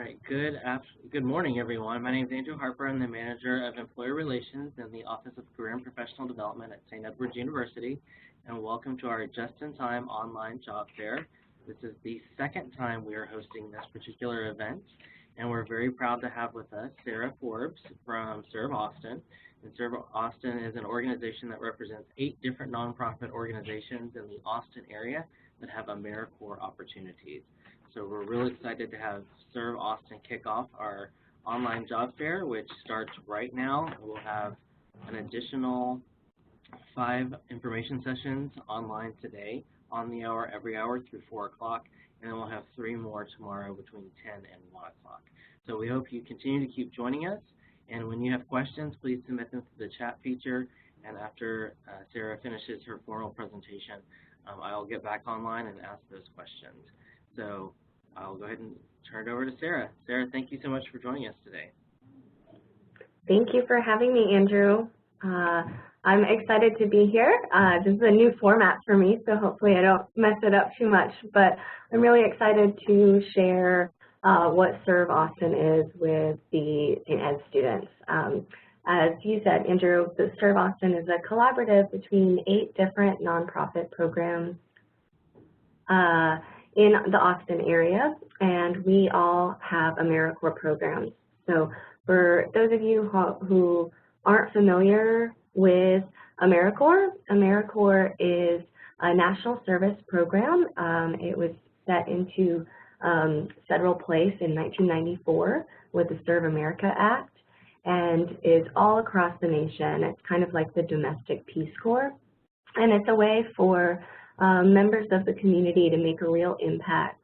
right, good morning, everyone. My name is Andrew Harper. I'm the Manager of Employer Relations in the Office of Career and Professional Development at St. Edward's University, and welcome to our just-in-time online job fair. This is the second time we are hosting this particular event, and we're very proud to have with us Sarah Forbes from ServeAUSTIN. And ServeAUSTIN is an organization that represents 8 different nonprofit organizations in the Austin area that have AmeriCorps opportunities. So we're really excited to have ServeAUSTIN kick off our online job fair, which starts right now. We'll have an additional 5 information sessions online today, on the hour, every hour through 4 o'clock, and then we'll have 3 more tomorrow between 10 and 1 o'clock. So we hope you continue to keep joining us, and when you have questions, please submit them to the chat feature, and after Sarah finishes her formal presentation, I'll get back online and ask those questions. So I'll go ahead and turn it over to Sarah. Sarah, thank you so much for joining us today. Thank you for having me, Andrew. I'm excited to be here. This is a new format for me, so hopefully I don't mess it up too much, but I'm really excited to share what ServeAUSTIN is with the St. Ed students. As you said, Andrew, the ServeAUSTIN is a collaborative between 8 different nonprofit programs in the Austin area, and we all have AmeriCorps programs. So for those of you who aren't familiar with AmeriCorps, AmeriCorps is a national service program. It was set into federal place in 1994 with the Serve America Act, and is all across the nation. It's kind of like the domestic Peace Corps, and it's a way for members of the community to make a real impact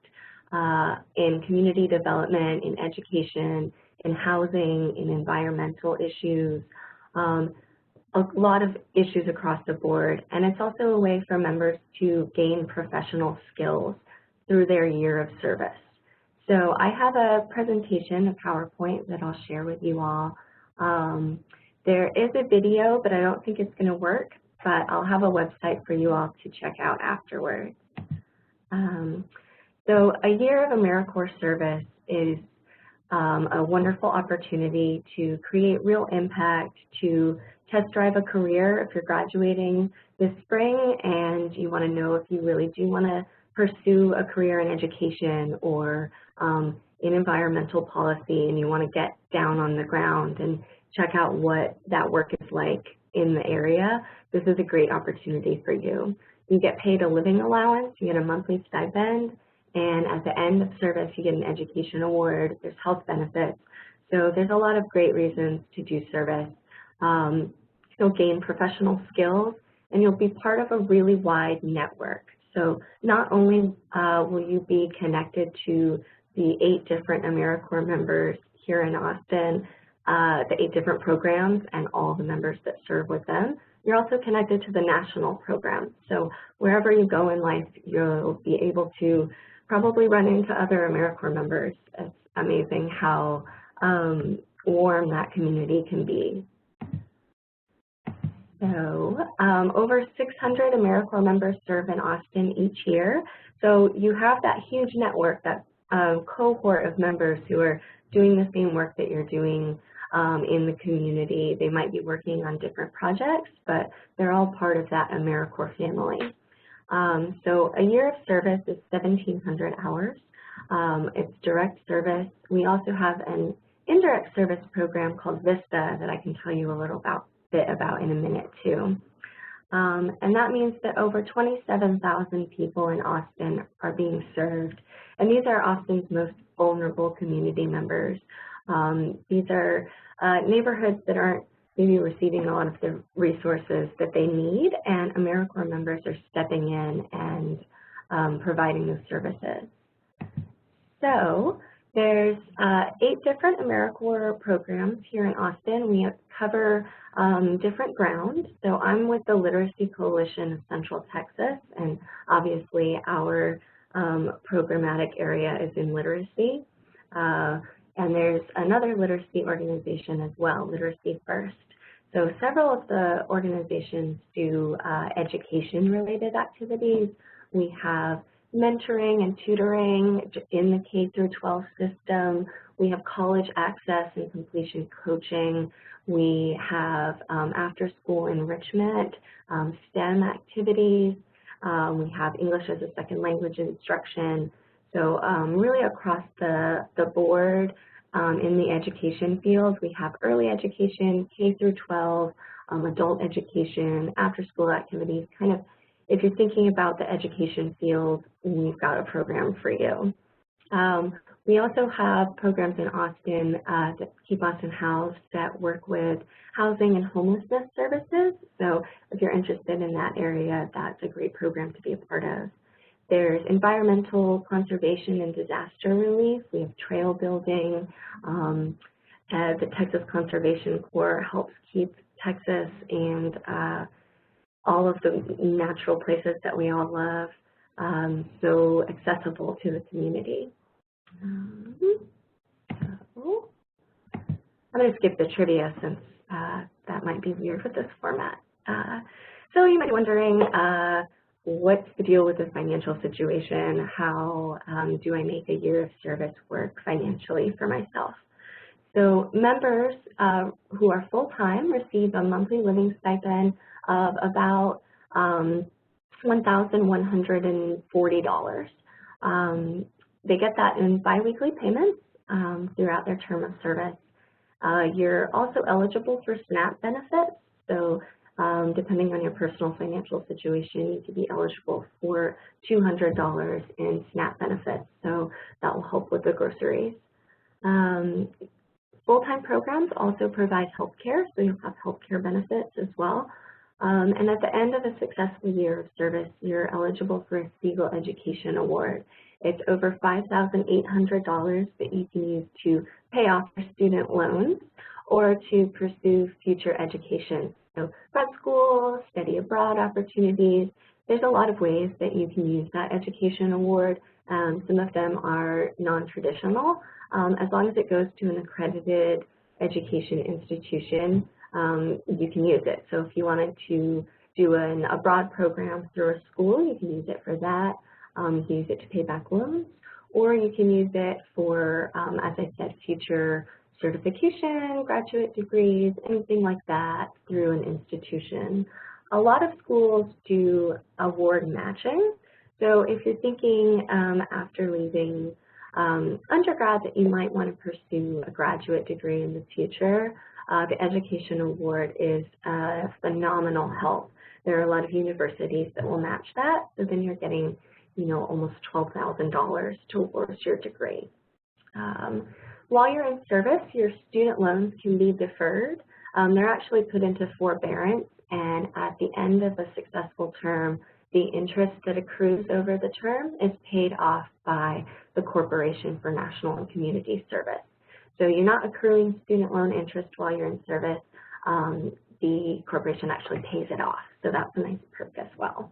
in community development, in education, in housing, in environmental issues, a lot of issues across the board. And it's also a way for members to gain professional skills through their year of service. So I have a presentation, a PowerPoint that I'll share with you all. There is a video, but I don't think it's going to work. But I'll have a website for you all to check out afterwards. So a year of AmeriCorps service is a wonderful opportunity to create real impact, to test drive a career if you're graduating this spring and you want to know if you really do want to pursue a career in education or in environmental policy, and you want to get down on the ground and check out what that work is like in the area. This is a great opportunity for you. You get paid a living allowance, you get a monthly stipend, and at the end of service you get an education award, there's health benefits. So there's a lot of great reasons to do service. You'll gain professional skills, and you'll be part of a really wide network. So not only will you be connected to the 8 different AmeriCorps members here in Austin, the 8 different programs and all the members that serve with them, you're also connected to the national program. So wherever you go in life, you'll be able to probably run into other AmeriCorps members. It's amazing how warm that community can be. So over 600 AmeriCorps members serve in Austin each year. So you have that huge network, that cohort of members who are doing the same work that you're doing in the community. They might be working on different projects, but they're all part of that AmeriCorps family. So a year of service is 1,700 hours. It's direct service. We also have an indirect service program called VISTA that I can tell you a little bit about in a minute too. And that means that over 27,000 people in Austin are being served. And these are Austin's most vulnerable community members. These are neighborhoods that aren't maybe receiving a lot of the resources that they need, and AmeriCorps members are stepping in and providing those services. So there's 8 different AmeriCorps programs here in Austin. We cover different ground. So I'm with the Literacy Coalition of Central Texas, and obviously our programmatic area is in literacy. And there's another literacy organization as well, Literacy First. So several of the organizations do education-related activities. We have mentoring and tutoring in the K through 12 system. We have college access and completion coaching. We have after-school enrichment, STEM activities. We have English as a second language instruction. So really across the board in the education field, we have early education, K through 12, adult education, after-school activities. Kind of, if you're thinking about the education field, we've got a program for you. We also have programs in Austin that keep Austin housed that work with housing and homelessness services. So if you're interested in that area, that's a great program to be a part of. There's environmental conservation and disaster relief. We have trail building. The Texas Conservation Corps helps keep Texas and all of the natural places that we all love so accessible to the community. So I'm going to skip the trivia since that might be weird with this format. So you might be wondering, what's the deal with the financial situation? How do I make a year of service work financially for myself? So members who are full-time receive a monthly living stipend of about $1,140. They get that in biweekly payments throughout their term of service. You're also eligible for SNAP benefits. So depending on your personal financial situation, you could be eligible for $200 in SNAP benefits. So that will help with the groceries. Full-time programs also provide health care, so you'll have health care benefits as well. And at the end of a successful year of service, you're eligible for a Siegel Education Award. It's over $5,800 that you can use to pay off your student loans or to pursue future education. So grad school, study abroad opportunities. There's a lot of ways that you can use that education award. Some of them are non-traditional. As long as it goes to an accredited education institution, you can use it. So if you wanted to do an abroad program through a school, you can use it for that. You can use it to pay back loans, or you can use it for, as I said, future certification, graduate degrees, anything like that through an institution. A lot of schools do award matching. So if you're thinking after leaving undergrad that you might want to pursue a graduate degree in the future, the Education Award is a phenomenal help. There are a lot of universities that will match that, so then you're getting, you know, almost $12,000 towards your degree. While you're in service, your student loans can be deferred. They're actually put into forbearance, and at the end of a successful term, the interest that accrues over the term is paid off by the Corporation for National and Community Service. So you're not accruing student loan interest while you're in service. The corporation actually pays it off, so that's a nice perk as well.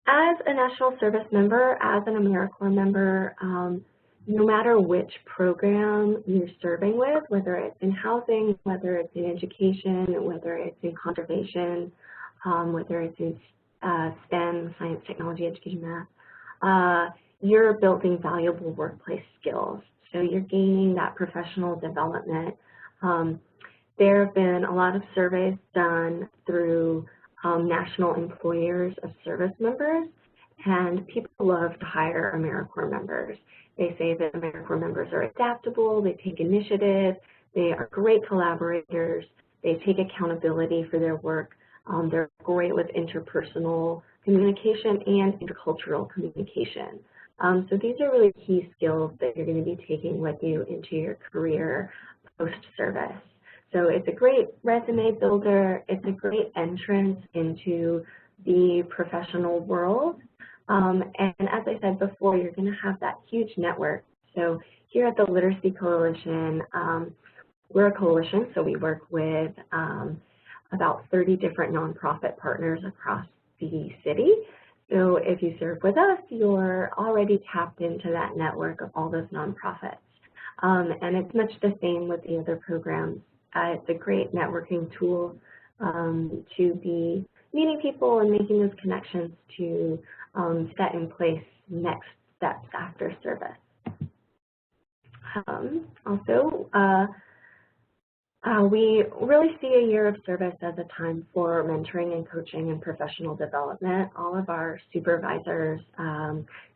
As a National Service member, as an AmeriCorps member, no matter which program you're serving with, whether it's in housing, whether it's in education, whether it's in conservation, whether it's in STEM, science, technology, education, math, you're building valuable workplace skills. So you're gaining that professional development. There have been a lot of surveys done through national employers of service members, and people love to hire AmeriCorps members. They say that AmeriCorps members are adaptable, they take initiative, they are great collaborators, they take accountability for their work, they're great with interpersonal communication and intercultural communication. So these are really key skills that you're going to be taking with you into your career post-service. So it's a great resume builder, it's a great entrance into the professional world. And as I said before, you're going to have that huge network. So here at the Literacy Coalition, we're a coalition, so we work with about 30 different nonprofit partners across the city. So if you serve with us, you're already tapped into that network of all those nonprofits. And it's much the same with the other programs. It's a great networking tool to be meeting people and making those connections to set in place next steps after service. Also, we really see a year of service as a time for mentoring and coaching and professional development. All of our supervisors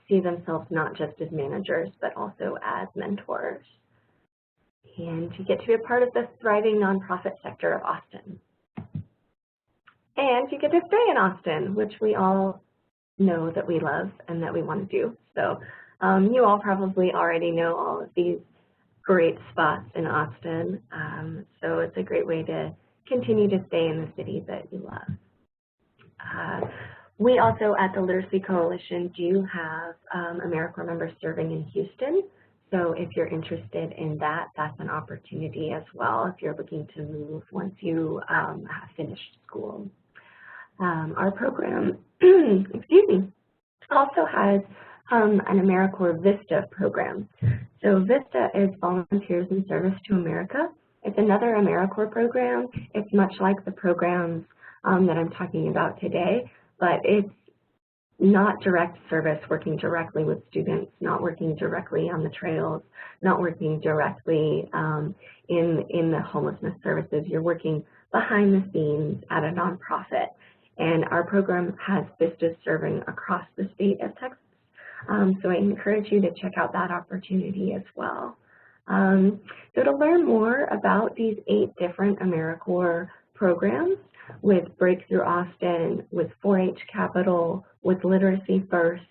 see themselves not just as managers, but also as mentors. And you get to be a part of the thriving nonprofit sector of Austin. And you get to stay in Austin, which we all know that we love and that we want to do. So you all probably already know all of these great spots in Austin. So it's a great way to continue to stay in the city that you love. We also at the Literacy Coalition do have AmeriCorps members serving in Houston. So if you're interested in that, that's an opportunity as well if you're looking to move once you have finished school. Our program, excuse me, also has an AmeriCorps VISTA program. So VISTA is Volunteers in Service to America. It's another AmeriCorps program. It's much like the programs that I'm talking about today, but it's not direct service, working directly with students, not working directly on the trails, not working directly in the homelessness services. You're working behind the scenes at a nonprofit. And our program has VISTAs serving across the state of Texas. So I encourage you to check out that opportunity as well. So to learn more about these 8 different AmeriCorps programs with Breakthrough Austin, with 4-H Capital, with Literacy First,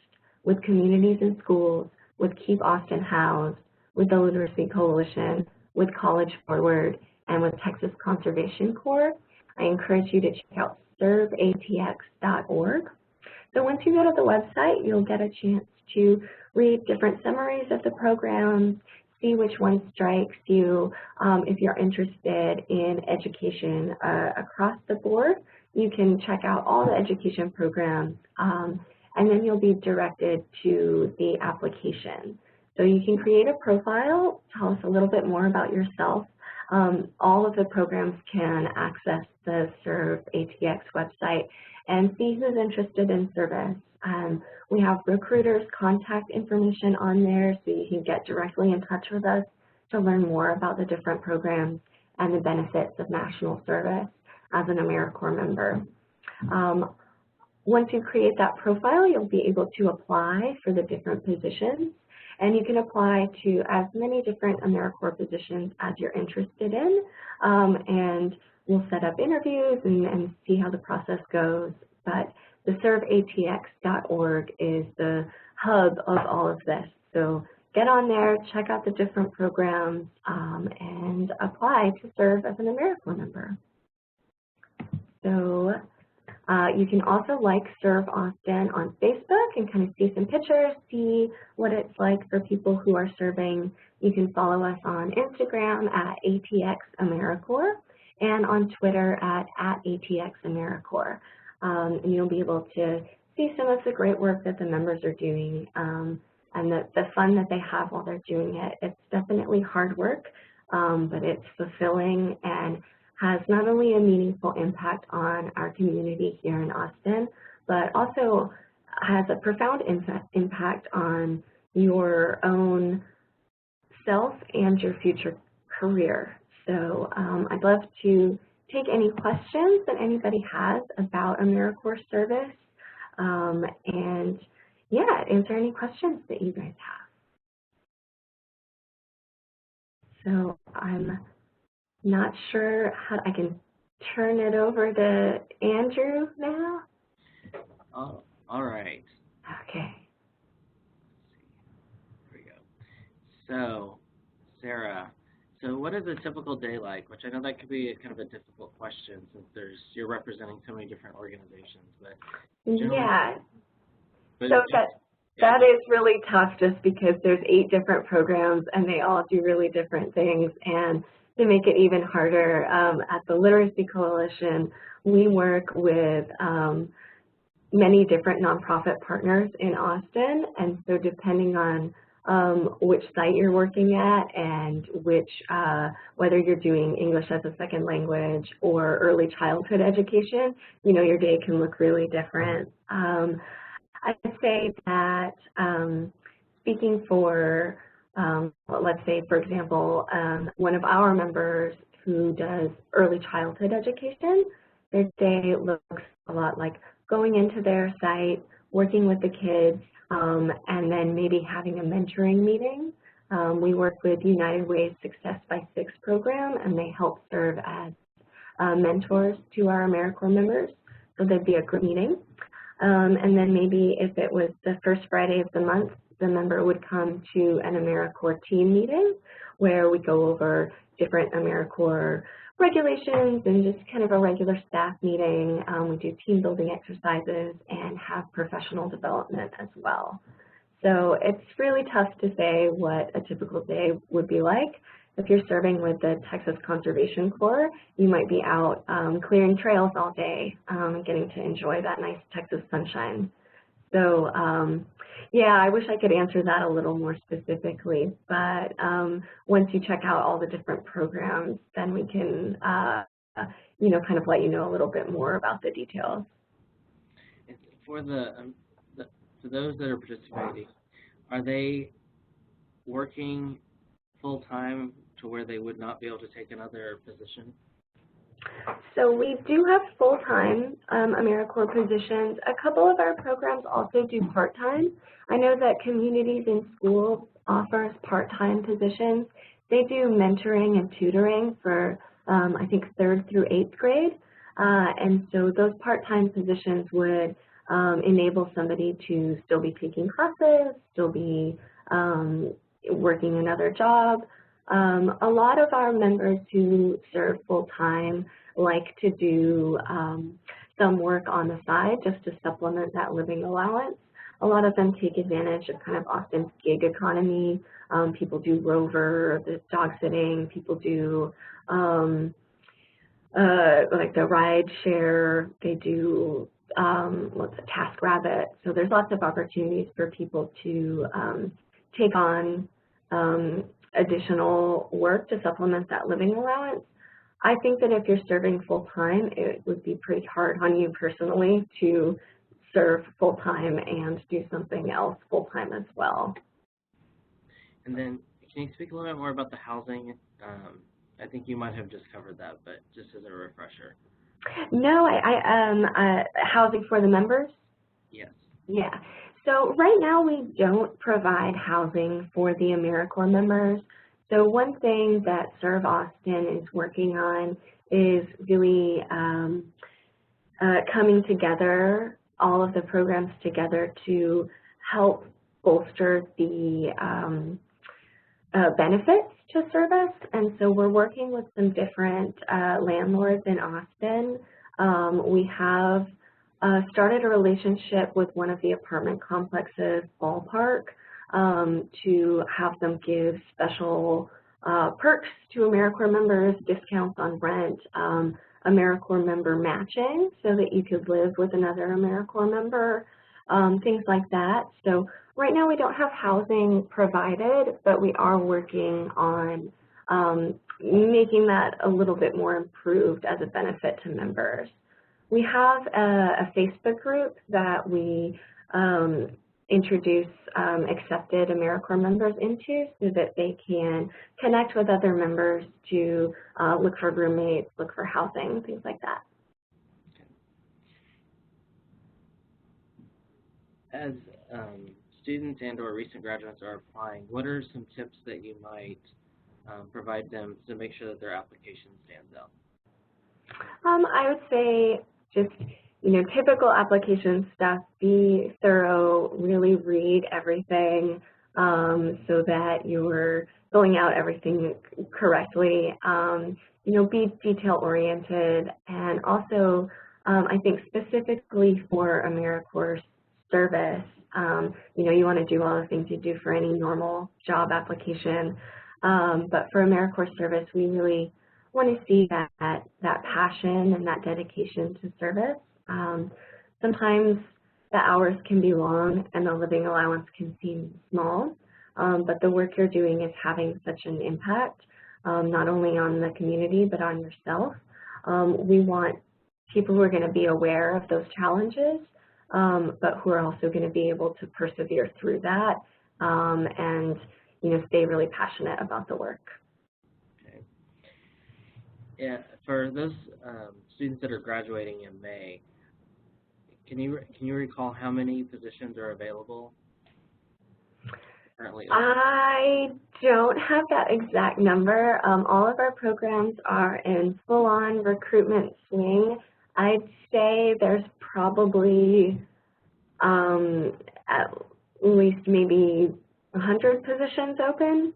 with Communities in Schools, with Keep Austin Housed, with the Literacy Coalition, with College Forward, and with Texas Conservation Corps, I encourage you to check out ServeAUSTIN.org. So once you go to the website, you'll get a chance to read different summaries of the programs, see which one strikes you. If you're interested in education across the board, you can check out all the education programs, and then you'll be directed to the application. So you can create a profile, tell us a little bit more about yourself. All of the programs can access the ServeATX website and see who's interested in service. We have recruiters' contact information on there, so you can get directly in touch with us to learn more about the different programs and the benefits of national service as an AmeriCorps member. Once you create that profile, you'll be able to apply for the different positions, and you can apply to as many different AmeriCorps positions as you're interested in, and we'll set up interviews and see how the process goes. But the ServeATX.org is the hub of all of this. So get on there, check out the different programs, and apply to serve as an AmeriCorps member. So you can also like Serve Austin on Facebook and kind of see some pictures, see what it's like for people who are serving. You can follow us on Instagram at ATX AmeriCorps and on Twitter at ATX AmeriCorps. And you'll be able to see some of the great work that the members are doing and the fun that they have while they're doing it. It's definitely hard work, but it's fulfilling and has not only a meaningful impact on our community here in Austin, but also has a profound impact on your own self and your future career. So I'd love to take any questions that anybody has about AmeriCorps service, and yeah, answer any questions that you guys have. So I'm not sure how I can turn it over to Andrew now. Oh, all right. Okay. Here we go. So, Sarah, so what is a typical day like? Which I know that could be kind of a difficult question since you're representing so many different organizations. But yeah. So that is really tough just because there's 8 different programs and they all do really different things. And to make it even harder, at the Literacy Coalition, we work with many different nonprofit partners in Austin, and so depending on which site you're working at and which, whether you're doing English as a second language or early childhood education, your day can look really different. I'd say that speaking for, let's say, for example, one of our members who does early childhood education, their day looks a lot like going into their site, working with the kids, and then maybe having a mentoring meeting. We work with United Way's Success by Six program, and they help serve as mentors to our AmeriCorps members. So there'd be a group meeting. And then maybe if it was the first Friday of the month, the member would come to an AmeriCorps team meeting where we go over different AmeriCorps regulations and just kind of a regular staff meeting. We do team building exercises and have professional development as well. So it's really tough to say what a typical day would be like. If you're serving with the Texas Conservation Corps, you might be out clearing trails all day and getting to enjoy that nice Texas sunshine. So yeah, I wish I could answer that a little more specifically, but once you check out all the different programs, then we can, kind of let you know a little bit more about the details. For for those that are participating, are they working full-time to where they would not be able to take another position? So we do have full-time AmeriCorps positions. A couple of our programs also do part-time. I know that Communities in Schools offers part-time positions. They do mentoring and tutoring for, I think, 3rd through 8th grade. And so those part-time positions would enable somebody to still be taking classes, still be working another job. A lot of our members who serve full-time like to do some work on the side just to supplement that living allowance. A lot of them take advantage of kind of Austin's gig economy. People do Rover, the dog sitting. People do like the ride share. They do what's a TaskRabbit. So there's lots of opportunities for people to take on additional work to supplement that living allowance. I think that if you're serving full-time, it would be pretty hard on you personally to serve full-time and do something else full-time as well. And then can you speak a little bit more about the housing? I think you might have just covered that, but just as a refresher. No, housing for the members? Yes. Yeah. So right now we don't provide housing for the AmeriCorps members. So one thing that ServeAUSTIN is working on is really coming together, all of the programs together to help bolster the benefits to service. And so we're working with some different landlords in Austin. We have started a relationship with one of the apartment complexes, Ballpark, to have them give special perks to AmeriCorps members, discounts on rent, AmeriCorps member matching so that you could live with another AmeriCorps member, things like that. So right now we don't have housing provided, but we are working on making that a little bit more improved as a benefit to members. We have a Facebook group that we introduce accepted AmeriCorps members into so that they can connect with other members to look for roommates, look for housing, things like that. As students and or recent graduates are applying, what are some tips that you might provide them to make sure that their application stands out? I would say just, typical application stuff, be thorough, really read everything so that you're filling out everything correctly. Be detail-oriented, and also I think specifically for AmeriCorps service, you want to do all the things you do for any normal job application, but for AmeriCorps service, we really want to see that passion and that dedication to service. Sometimes the hours can be long and the living allowance can seem small, but the work you're doing is having such an impact, not only on the community but on yourself. We want people who are going to be aware of those challenges, but who are also going to be able to persevere through that and stay really passionate about the work. Okay. Yeah, for those students that are graduating in May, can you recall how many positions are available currently? I don't have that exact number. All of our programs are in full-on recruitment swing. I'd say there's probably at least maybe 100 positions open.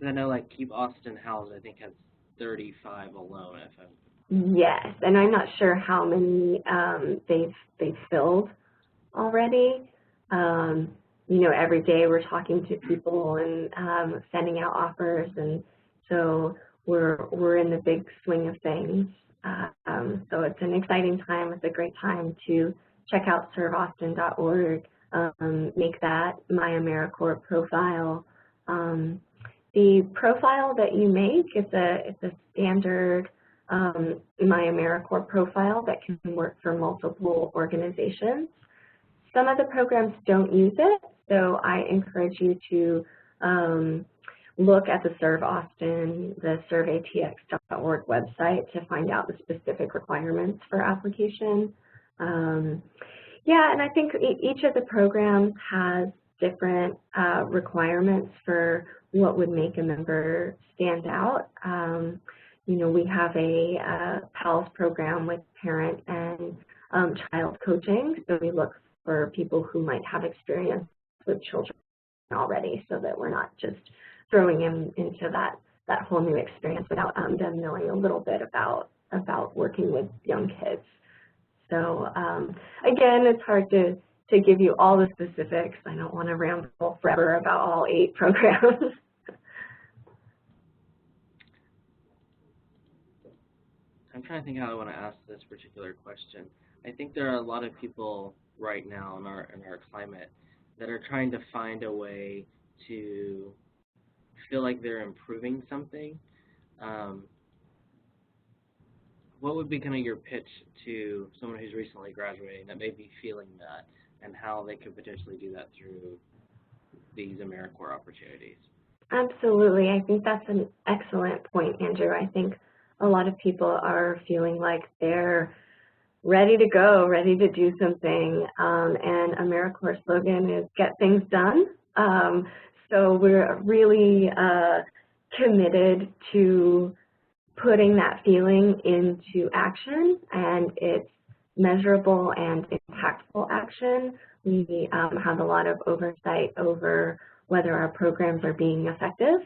I know like Keep Austin Housed, I think, has 35 alone. Yes, and I'm not sure how many they've filled already. Every day we're talking to people and sending out offers, and so we're in the big swing of things. So it's an exciting time. It's a great time to check out ServeAUSTIN.org, make that My AmeriCorps profile. The profile that you make is a standard My AmeriCorps profile that can work for multiple organizations. Some of the programs don't use it, so I encourage you to look at the ServeAUSTIN, the ServeATX.org website to find out the specific requirements for application. Yeah, and I think each of the programs has different requirements for what would make a member stand out. We have a PALS program with parent and child coaching, so we look for people who might have experience with children already, so that we're not just throwing them into that whole new experience without them knowing a little bit about working with young kids. So again, it's hard to give you all the specifics. I don't want to ramble forever about all 8 programs. I'm trying to think how I want to ask this particular question. I think there are a lot of people right now in our climate that are trying to find a way to feel like they're improving something. What would be kind of your pitch to someone who's recently graduating that may be feeling that, and how they could potentially do that through these AmeriCorps opportunities? Absolutely. I think that's an excellent point, Andrew. I think a lot of people are feeling like they're ready to go, ready to do something, and AmeriCorps slogan is "Get Things Done." So we're really committed to putting that feeling into action, and it's measurable and impactful action. We have a lot of oversight over whether our programs are being effective.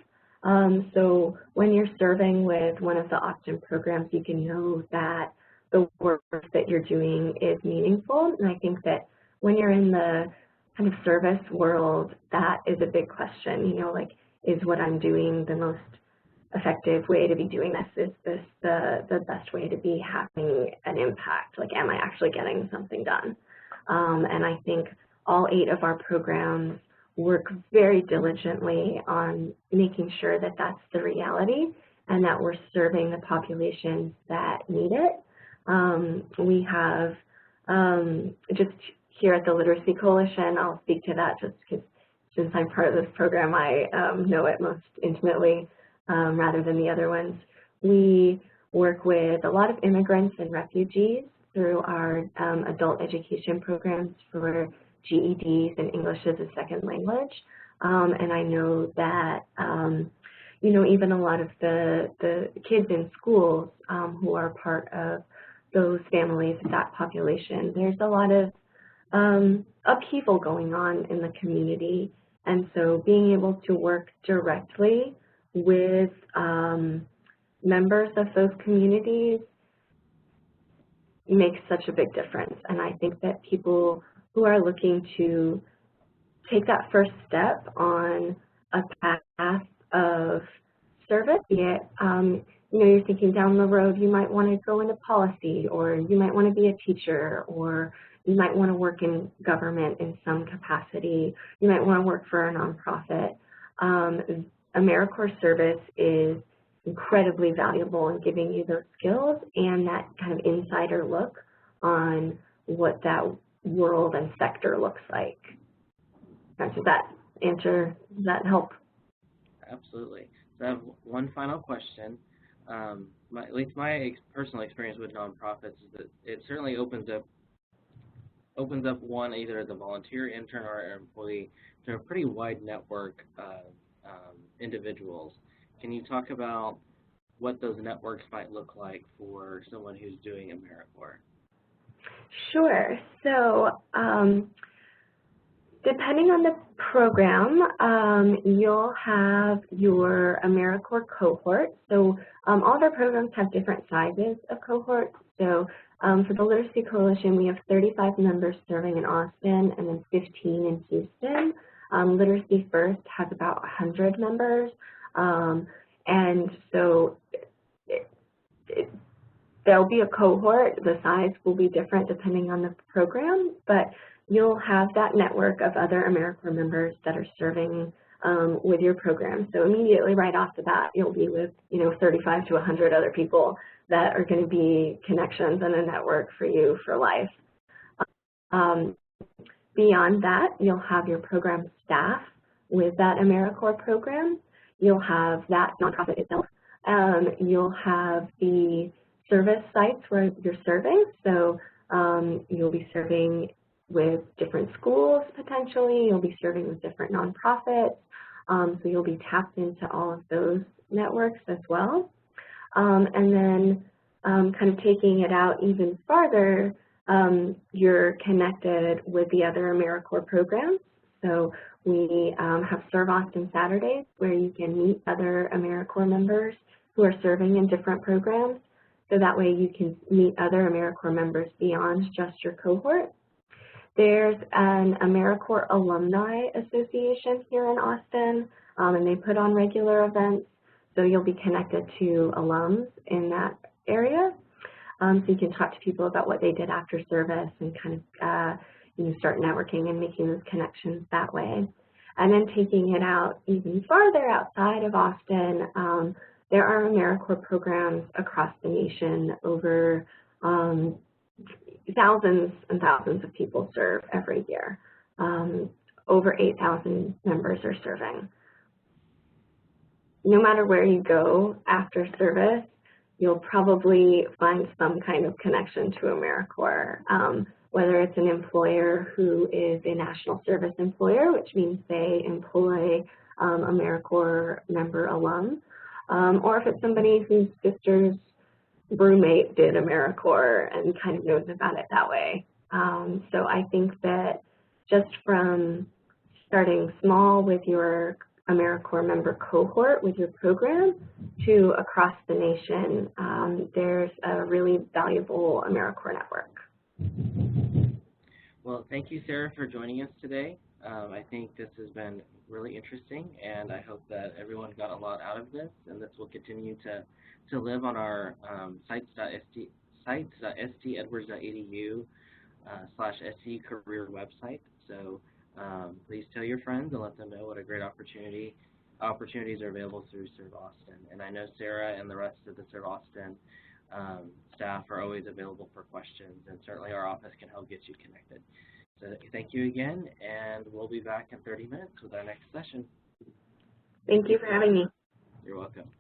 So when you're serving with one of the Austin programs, you can know that the work that you're doing is meaningful. And I think that when you're in the kind of service world, that is a big question, like, is what I'm doing the most effective way to be doing this? Is this the best way to be having an impact? Like, am I actually getting something done? And I think all 8 of our programs work very diligently on making sure that that's the reality and that we're serving the populations that need it. We have, just here at the Literacy Coalition, I'll speak to that just because since I'm part of this program, I know it most intimately rather than the other ones. We work with a lot of immigrants and refugees through our adult education programs for GEDs and English as a second language. And I know that, even a lot of the kids in schools who are part of those families, that population, there's a lot of upheaval going on in the community. And so being able to work directly with members of those communities makes such a big difference. And I think that people who are looking to take that first step on a path of service, be it, you're thinking down the road you might want to go into policy, or you might want to be a teacher, or you might want to work in government in some capacity. You might want to work for a nonprofit. AmeriCorps service is incredibly valuable in giving you those skills and that kind of insider look on what that world and sector looks like. Does that answer, does that help? Absolutely. So I have one final question. At least my personal experience with nonprofits is that it certainly opens up one, either as a volunteer, intern, or an employee, to a pretty wide network of individuals. Can you talk about what those networks might look like for someone who's doing AmeriCorps? Sure. So depending on the program, you'll have your AmeriCorps cohort. So all of our programs have different sizes of cohorts. So for the Literacy Coalition, we have 35 members serving in Austin and then 15 in Houston. Literacy First has about 100 members. And so there'll be a cohort. The size will be different depending on the program, but you'll have that network of other AmeriCorps members that are serving with your program. So immediately right off the bat, you'll be with 35 to 100 other people that are going to be connections and a network for you for life. Beyond that, you'll have your program staff with that AmeriCorps program. You'll have that nonprofit itself. You'll have the service sites where you're serving. So you'll be serving with different schools potentially. You'll be serving with different nonprofits. So you'll be tapped into all of those networks as well. And then kind of taking it out even farther, you're connected with the other AmeriCorps programs. So we have ServeAUSTIN Saturdays where you can meet other AmeriCorps members who are serving in different programs. So that way you can meet other AmeriCorps members beyond just your cohort. There's an AmeriCorps Alumni Association here in Austin, and they put on regular events. So you'll be connected to alums in that area. So you can talk to people about what they did after service and kind of start networking and making those connections that way. And then taking it out even farther outside of Austin, there are AmeriCorps programs across the nation. Over thousands and thousands of people serve every year. Over 8,000 members are serving. No matter where you go after service, you'll probably find some kind of connection to AmeriCorps, whether it's an employer who is a national service employer, which means they employ AmeriCorps member alums, or if it's somebody whose sister's roommate did AmeriCorps and kind of knows about it that way. So I think that just from starting small with your AmeriCorps member cohort with your program to across the nation, there's a really valuable AmeriCorps network. Well, thank you, Sarah, for joining us today. I think this has been really interesting, and I hope that everyone got a lot out of this, and this will continue to live on our sites.stedwards.edu/SC career website. So please tell your friends and let them know what a great opportunities are available through ServeAUSTIN. And I know Sarah and the rest of the ServeAUSTIN staff are always available for questions, and certainly our office can help get you connected. So thank you again, and we'll be back in 30 minutes with our next session. Thank you for having me. You're welcome.